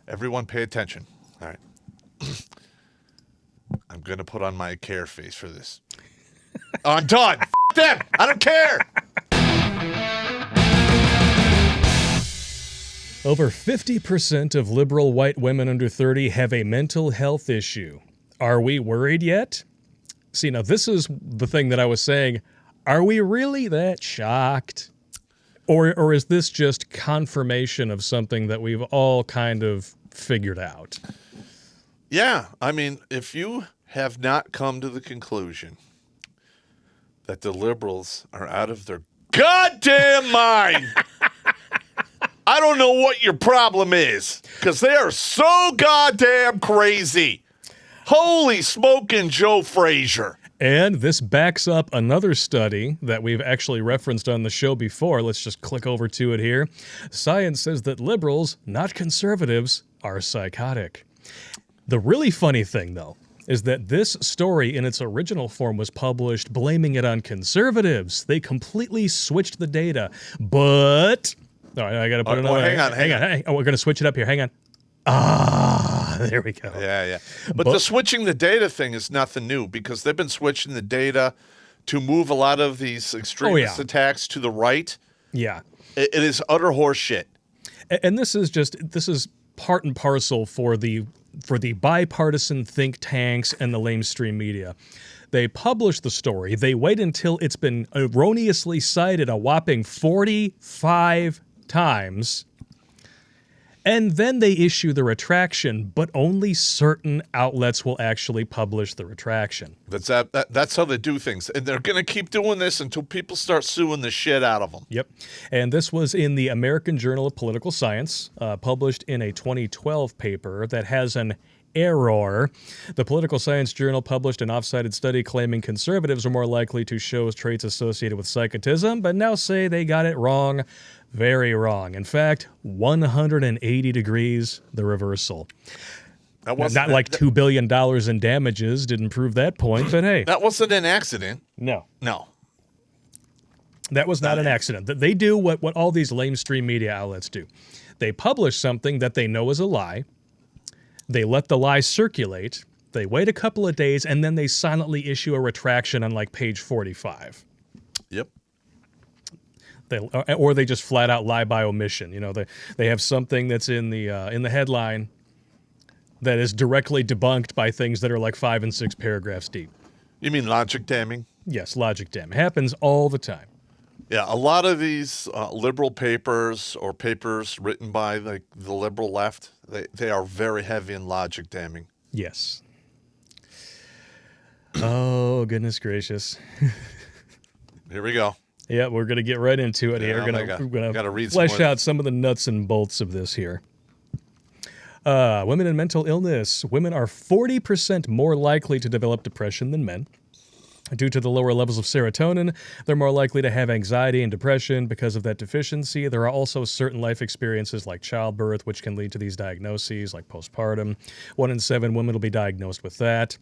Everyone pay attention. All right. I'm going to put on my care face for this. I'm done. F*** them. I don't care. Over 50% of liberal white women under 30 have a mental health issue. Are we worried yet? See, now this is the thing that I was saying. Are we really that shocked? Or is this just confirmation of something that we've all kind of figured out? Yeah. I mean, if you have not come to the conclusion that the liberals are out of their goddamn mind, I don't know what your problem is, because they are so goddamn crazy. Holy smoking Joe Frazier. And this backs up another study that we've actually referenced on the show before. Let's just click over to it here. Science says that liberals, not conservatives, are psychotic. The really funny thing, though, is that this story in its original form was published blaming it on conservatives. They completely switched the data. But, all right, I got to put it on. Hang on. Hey, we're going to switch it up here. Hang on. Ah, there we go. Yeah. But the switching the data thing is nothing new, because they've been switching the data to move a lot of these extremist attacks to the right. Yeah. It is utter horseshit. And this is part and parcel for the bipartisan think tanks and the lamestream media. They publish the story. They wait until it's been erroneously cited a whopping 45 times. And then they issue the retraction, but only certain outlets will actually publish the retraction. That's how they do things. And they're going to keep doing this until people start suing the shit out of them. Yep. And this was in the American Journal of Political Science, published in a 2012 paper that has an error. The Political Science Journal published an off-cited study claiming conservatives are more likely to show traits associated with psychotism, but now say they got it wrong. Very wrong. In fact, 180 degrees the reversal. Not like $2 billion in damages didn't prove that point, but hey. That wasn't an accident. No. That was not an accident. They do what all these lamestream media outlets do. They publish something that they know is a lie. They let the lie circulate. They wait a couple of days, and then they silently issue a retraction on like page 45. Yep. Or they just flat out lie by omission. You know, they have something that's in the headline that is directly debunked by things that are like 5 and 6 paragraphs deep. You mean logic damning? Yes, logic damning. Happens all the time. Yeah, a lot of these liberal papers or papers written by the liberal left, they are very heavy in logic damning. Yes. Oh, goodness gracious. Here we go. Yeah, we're going to get right into it here. We're going to flesh out some of the nuts and bolts of this here. Women and mental illness. Women are 40% more likely to develop depression than men. Due to the lower levels of serotonin, they're more likely to have anxiety and depression. Because of that deficiency, there are also certain life experiences like childbirth, which can lead to these diagnoses, like postpartum. 1 in 7 women will be diagnosed with that.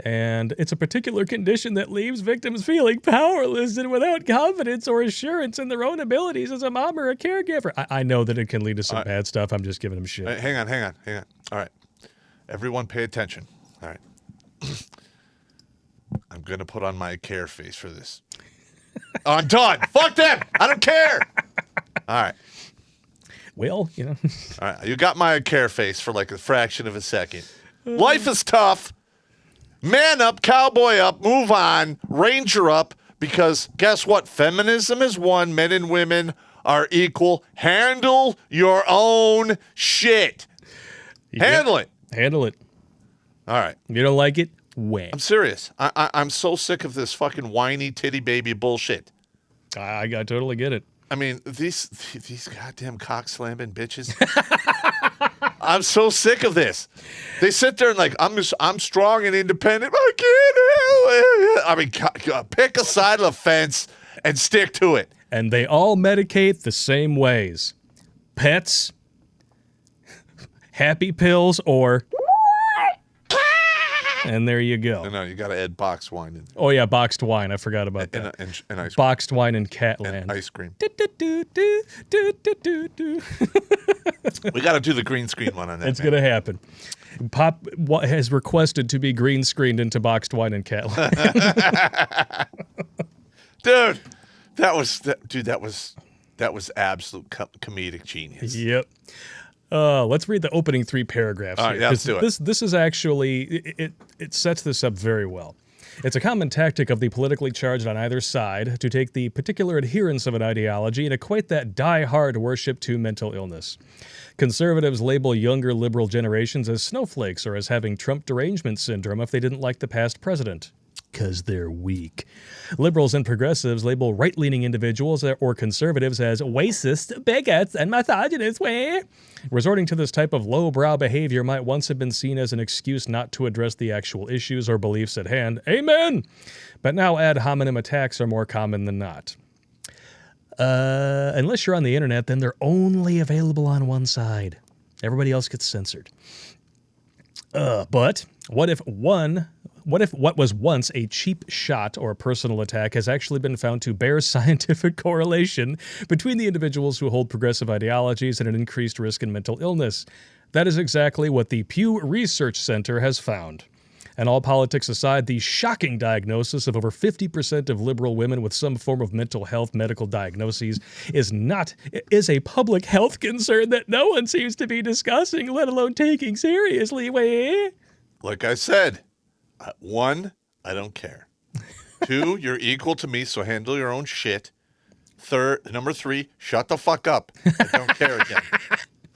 And it's a particular condition that leaves victims feeling powerless and without confidence or assurance in their own abilities as a mom or a caregiver. I know that it can lead to some bad stuff. I'm just giving them shit. Hang on. All right. Everyone pay attention. All right. I'm going to put on my care face for this. I'm done. Fuck them. I don't care. All right. Well, you know. All right. You got my care face for like a fraction of a second. Life is tough. Man up, cowboy up, move on, ranger up, because guess what? Feminism is one. Men and women are equal. Handle your own shit. Handle it. Handle it. All right. If you don't like it, win. I'm serious. I'm so sick of this fucking whiny titty baby bullshit. I totally get it. I mean, these goddamn cock slamming bitches. I'm so sick of this. They sit there and like, I'm strong and independent. I can't. I mean, pick a side of the fence and stick to it. And they all medicate the same ways: pets, happy pills, or And there you go. No, you got to add boxed wine in. Oh, yeah, boxed wine. I forgot about that. And ice cream. Boxed wine in Catland. And ice cream. Do. We got to do the green screen one on that. It's going to happen. Popp has requested to be green screened into boxed wine in Catland. Dude, that was absolute comedic genius. Yep. Let's read the opening 3 paragraphs. All right, here, yeah, let's do it. This is actually it sets this up very well. It's a common tactic of the politically charged on either side to take the particular adherents of an ideology and equate that die-hard worship to mental illness. Conservatives label younger liberal generations as snowflakes or as having Trump derangement syndrome if they didn't like the past president. Because they're weak. Liberals and progressives label right-leaning individuals or conservatives as racist, bigots, and misogynists. Resorting to this type of lowbrow behavior might once have been seen as an excuse not to address the actual issues or beliefs at hand. Amen! But now ad hominem attacks are more common than not. Unless you're on the internet, then they're only available on one side. Everybody else gets censored. But what if what was once a cheap shot or a personal attack has actually been found to bear scientific correlation between the individuals who hold progressive ideologies and an increased risk in mental illness? That is exactly what the Pew Research Center has found. And all politics aside, the shocking diagnosis of over 50% of liberal women with some form of mental health medical diagnoses is a public health concern that no one seems to be discussing, let alone taking seriously. Like I said, 1, I don't care. 2, you're equal to me, so handle your own shit. Number 3, shut the fuck up. I don't care again.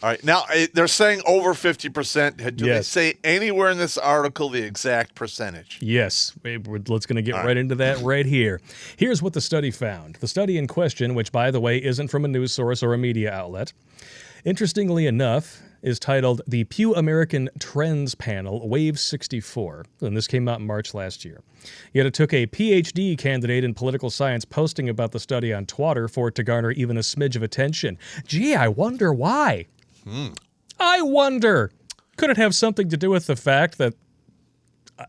All right. Now, they're saying over 50%. Do they say anywhere in this article the exact percentage? Yes. Let's going to get right into that right here. Here's what the study found. The study in question, which, by the way, isn't from a news source or a media outlet, interestingly enough, is titled The Pew American Trends Panel, Wave 64. And this came out in March last year. Yet it took a PhD candidate in political science posting about the study on Twitter for it to garner even a smidge of attention. Gee, I wonder why. I wonder. Could it have something to do with the fact that,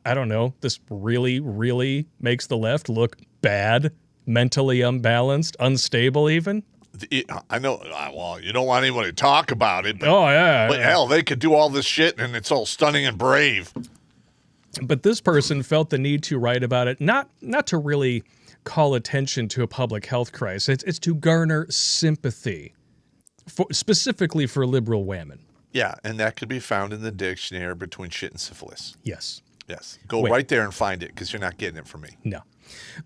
I don't know, this really, really makes the left look bad, mentally unbalanced, unstable even? I know. Well, you don't want anyone to talk about it. But, But hell, they could do all this shit and it's all stunning and brave. But this person felt the need to write about it, not to really call attention to a public health crisis. It's to garner sympathy, specifically for liberal women. Yeah, and that could be found in the dictionary between shit and syphilis. Yes. Go right there and find it, because you're not getting it from me. No.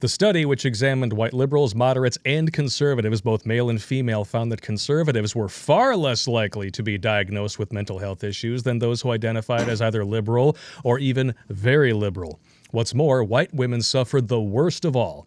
The study, which examined white liberals, moderates, and conservatives, both male and female, found that conservatives were far less likely to be diagnosed with mental health issues than those who identified as either liberal or even very liberal. What's more, white women suffered the worst of all.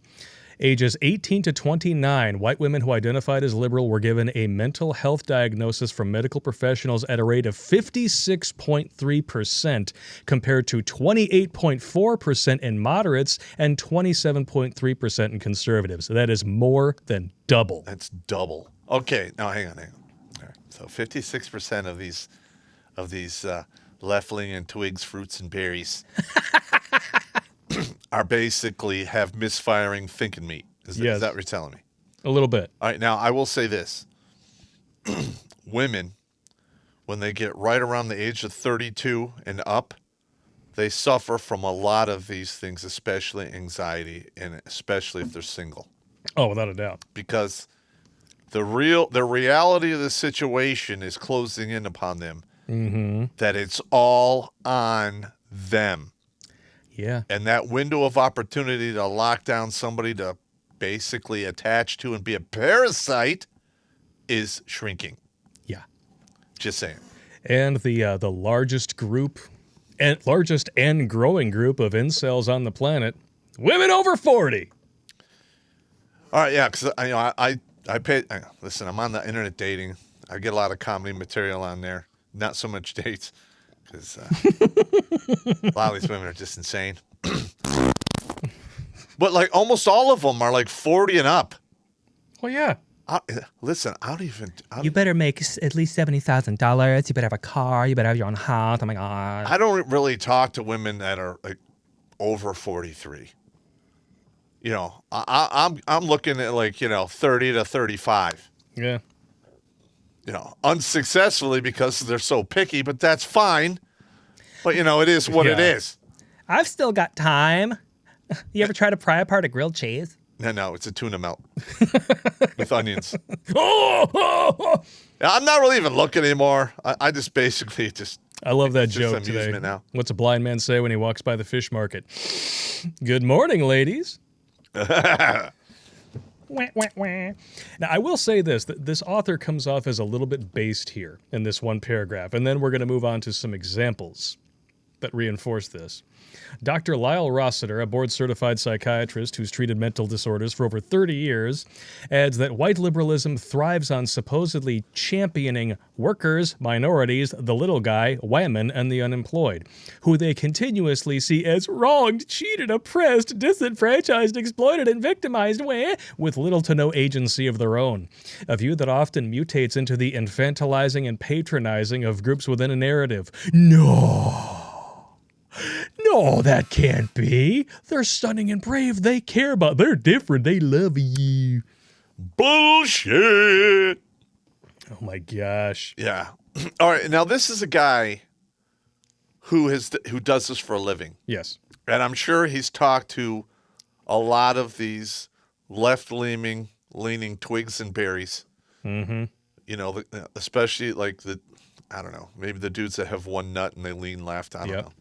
Ages 18 to 29, white women who identified as liberal were given a mental health diagnosis from medical professionals at a rate of 56.3% compared to 28.4% in moderates and 27.3% in conservatives. That is more than double. That's double. Okay, now hang on. All right. So 56% of these left-leaning and twigs, fruits, and berries are basically have misfiring thinking meat. Is that what you're telling me? A little bit. All right, now I will say this. Women, when they get right around the age of 32 and up, they suffer from a lot of these things, especially anxiety, and especially if they're single. Oh, without a doubt. Because the reality of the situation is closing in upon them, that it's all on them. Yeah. And that window of opportunity to lock down somebody to basically attach to and be a parasite is shrinking. Yeah. Just saying. And the largest group, and largest and growing group of incels on the planet, women over 40. All right, yeah, because I pay. Listen, I'm on the internet dating. I get a lot of comedy material on there. Not so much dates. Because a lot of these women are just insane. But like almost all of them are like 40 and up. Well, yeah. Listen, I don't even. You better make at least $70,000. You better have a car. You better have your own house. Oh my God. I don't really talk to women that are like over 43. You know, I'm looking at like 30 to 35. Yeah. You know, unsuccessfully because they're so picky, but that's fine. But it is what it is. I've still got time. You ever try to pry apart a grilled cheese? No, it's a tuna melt with onions. I'm not really even looking anymore. I just basically I love that it's joke just amusement today. now. What's a blind man say when he walks by the fish market? Good morning, ladies. Wah, wah, wah. Now, I will say this. This author comes off as a little bit based here in this one paragraph, and then we're going to move on to some examples that reinforce this. Dr. Lyle Rossiter, a board-certified psychiatrist who's treated mental disorders for over 30 years, adds that white liberalism thrives on supposedly championing workers, minorities, the little guy, wahmen, and the unemployed, who they continuously see as wronged, cheated, oppressed, disenfranchised, exploited, and victimized, with little to no agency of their own. A view that often mutates into the infantilizing and patronizing of groups within a narrative. No, that can't be. They're stunning and brave. They care about. They're different. They love you. Bullshit. Oh my gosh. Yeah. All right. Now this is a guy who does this for a living. Yes. And I'm sure he's talked to a lot of these leaning twigs and berries. Mm-hmm. Especially like I don't know, maybe the dudes that have one nut and they lean left. I don't know.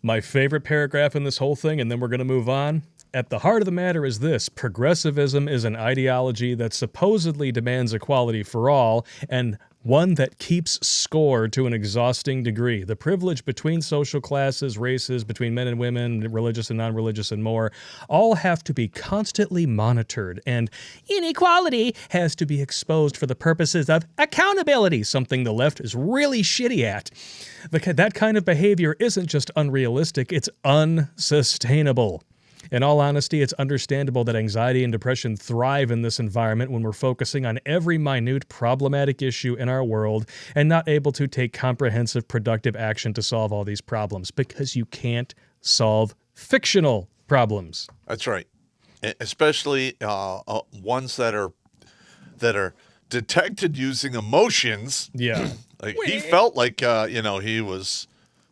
My favorite paragraph in this whole thing, and then we're going to move on. At the heart of the matter is this: progressivism is an ideology that supposedly demands equality for all, and one that keeps score to an exhausting degree. The privilege between social classes, races, between men and women, religious and non-religious, and more, all have to be constantly monitored, and inequality has to be exposed for the purposes of accountability, something the left is really shitty at. That kind of behavior isn't just unrealistic, it's unsustainable. In all honesty, it's understandable that anxiety and depression thrive in this environment when we're focusing on every minute problematic issue in our world and not able to take comprehensive, productive action to solve all these problems, because you can't solve fictional problems. That's right. Especially ones that are detected using emotions. Yeah. Like he felt like he was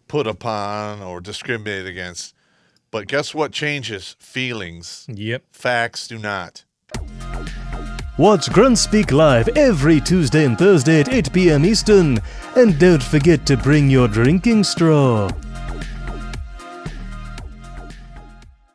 put upon or discriminated against. But guess what changes? Feelings. Yep. Facts do not. Watch Grunt Speak live every Tuesday and Thursday at 8 p.m. Eastern. And don't forget to bring your drinking straw.